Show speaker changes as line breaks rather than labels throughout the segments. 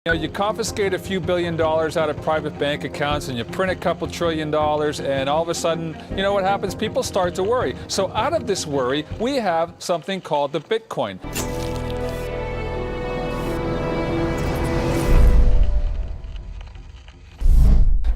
You know, you confiscate a few $1 billion out of private bank accounts and you print a couple $1 trillion, and all of a sudden, you know what happens? People start to worry. So out of this worry, we have something called the Bitcoin.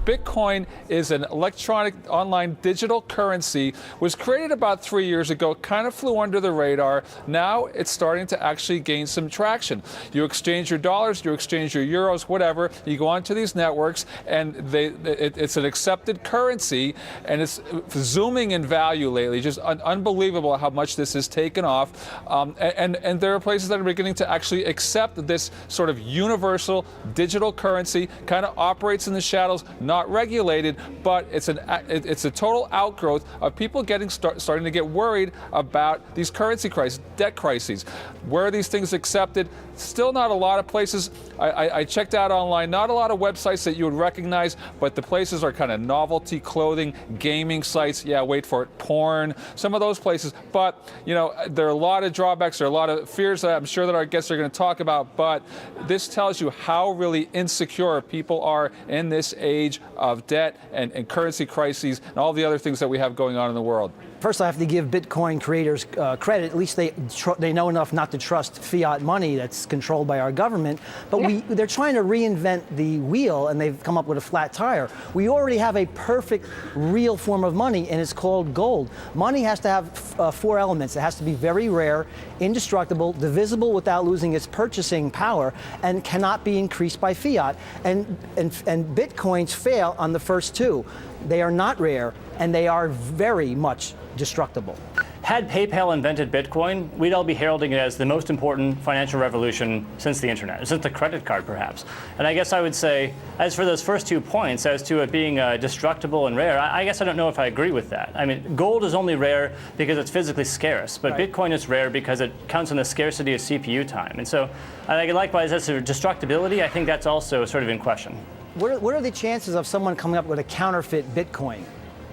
Bitcoin is an electronic online digital currency, was created about 3 years ago, kind of flew under the radar. Now it's starting to actually gain some traction. You exchange your dollars, you exchange your euros, whatever. You go onto these networks and it's an accepted currency, and it's zooming in value lately. Just unbelievable how much this has taken off. And there are places that are beginning to actually accept this sort of universal digital currency, kind of operates in the shadows, not regulated, but it's a total outgrowth of people starting to get worried about these currency crises, debt crises. Where are these things accepted? Still not a lot of places. I checked out online, not a lot of websites that you would recognize, but the places are kind of novelty clothing, gaming sites, yeah, wait for it, porn, some of those places. But, you know, there are a lot of drawbacks, there are a lot of fears that I'm sure that our guests are going to talk about, but this tells you how really insecure people are in this age of debt and currency crises and all the other things that we have going on in the world.
First, I have to give Bitcoin creators credit. At least they know enough not to trust fiat money that's controlled by our government. But they're trying to reinvent the wheel, and they've come up with a flat tire. We already have a perfect, real form of money, and it's called gold. Money has to have 4 elements. It has to be very rare, indestructible, divisible without losing its purchasing power, and cannot be increased by fiat. And Bitcoins fail on the first 2. They are not rare, and they are very much destructible.
Had PayPal invented Bitcoin, we'd all be heralding it as the most important financial revolution since the internet, since the credit card, perhaps. And I guess I would say, as for those first 2 points, as to it being destructible and rare, I guess I don't know if I agree with that. I mean, gold is only rare because it's physically scarce, but right. Bitcoin is rare because it counts on the scarcity of CPU time. And so, likewise, as to destructibility, I think that's also sort of in question.
What are the chances of someone coming up with a counterfeit Bitcoin,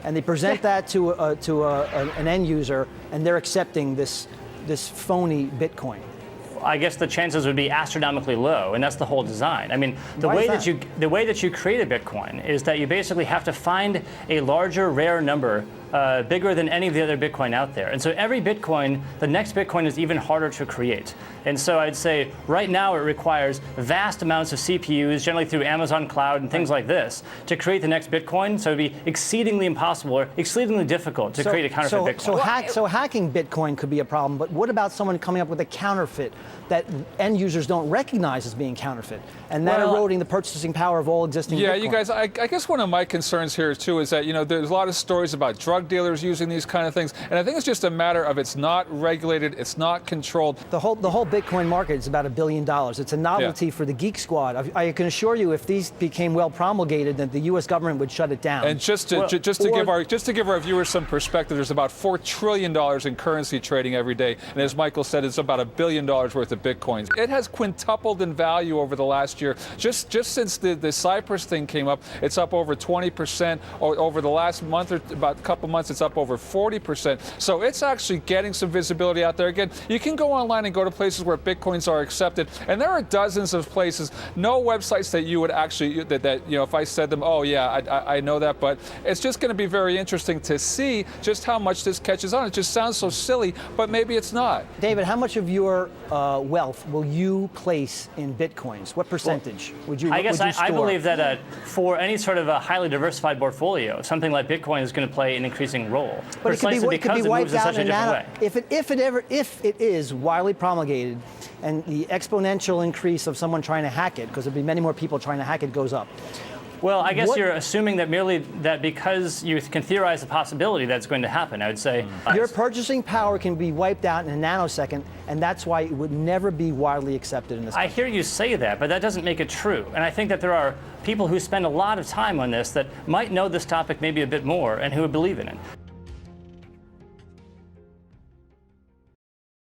and they present that to an end user, and they're accepting this phony Bitcoin?
I guess the chances would be astronomically low, and that's the whole design. I mean, the way that you create a Bitcoin is that you basically have to find a larger, rare number, bigger than any of the other Bitcoin out there. And so every Bitcoin, the next Bitcoin is even harder to create. And so I'd say right now it requires vast amounts of CPUs, generally through Amazon Cloud and things like this, to create the next Bitcoin. So it'd be exceedingly impossible or exceedingly difficult to create a counterfeit Bitcoin.
So hacking Bitcoin could be a problem, but what about someone coming up with a counterfeit that end users don't recognize as being counterfeit, and that eroding the purchasing power of all existing Bitcoin?
Yeah, you guys, I guess one of my concerns here too is that, you know, there's a lot of stories about drug dealers using these kind of things, and I think it's just a matter of it's not regulated, it's not controlled.
The whole Bitcoin market is about $1 billion. It's a novelty for the geek squad. I can assure you, if these became well promulgated, that the U.S. government would shut it down.
And just to give our viewers some perspective, there's about $4 trillion in currency trading every day, and as Michael said, it's about $1 billion worth of Bitcoins. It has quintupled in value over the last year. Just since the Cyprus thing came up, it's up over 20%. Over the last month, or about a couple months, it's up over 40%. So it's actually getting some visibility out there. Again, you can go online and go to places where Bitcoins are accepted, and there are dozens of places, no websites that you would actually, that you know, if I said them, oh yeah, I know that, but it's just going to be very interesting to see just how much this catches on. It just sounds so silly, but maybe it's not.
David, how much of your wealth will you place in Bitcoins? What percentage would you?
I guess I believe that for any sort of a highly diversified portfolio, something like Bitcoin is going to play an increasing role.
But it could be wiped out in a nano. If it is widely promulgated, and the exponential increase of someone trying to hack it, because there'll be many more people trying to hack it, goes up.
Well, I guess you're assuming that merely that because you can theorize the possibility that's going to happen, I would say.
Your purchasing power can be wiped out in a nanosecond, and that's why it would never be widely accepted in this country.
I hear you say that, but that doesn't make it true. And I think that there are people who spend a lot of time on this that might know this topic maybe a bit more and who would believe in it.